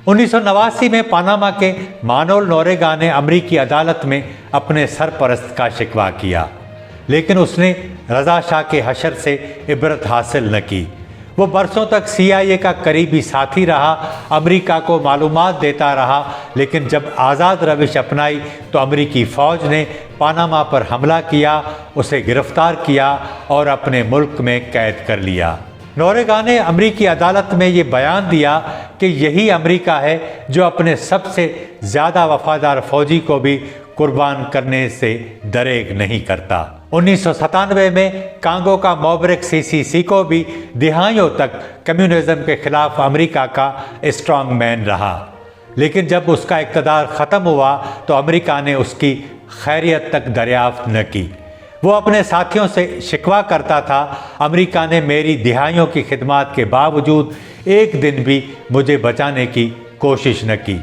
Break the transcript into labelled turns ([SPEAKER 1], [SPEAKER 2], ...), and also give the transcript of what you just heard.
[SPEAKER 1] 1989 میں پاناما کے مانول نوریگا نے امریکی عدالت میں اپنے سرپرست کا شکوہ کیا، لیکن اس نے رضا شاہ کے حشر سے عبرت حاصل نہ کی۔ وہ برسوں تک CIA کا قریبی ساتھی رہا، امریکہ کو معلومات دیتا رہا، لیکن جب آزاد روش اپنائی تو امریکی فوج نے پاناما پر حملہ کیا، اسے گرفتار کیا اور اپنے ملک میں قید کر لیا۔ نوریگا نے امریکی عدالت میں یہ بیان دیا کہ یہی امریکہ ہے جو اپنے سب سے زیادہ وفادار فوجی کو بھی قربان کرنے سے دریغ نہیں کرتا۔ 1997 میں کانگو کا موبرک CCC کو بھی دہائیوں تک کمیونزم کے خلاف امریکہ کا اسٹرانگ مین رہا، لیکن جب اس کا اقتدار ختم ہوا تو امریکہ نے اس کی خیریت تک دریافت نہ کی۔ وہ اپنے ساتھیوں سے شکوہ کرتا تھا، امریکہ نے میری دہائیوں کی خدمات کے باوجود ایک دن بھی مجھے بچانے کی کوشش نہ کی۔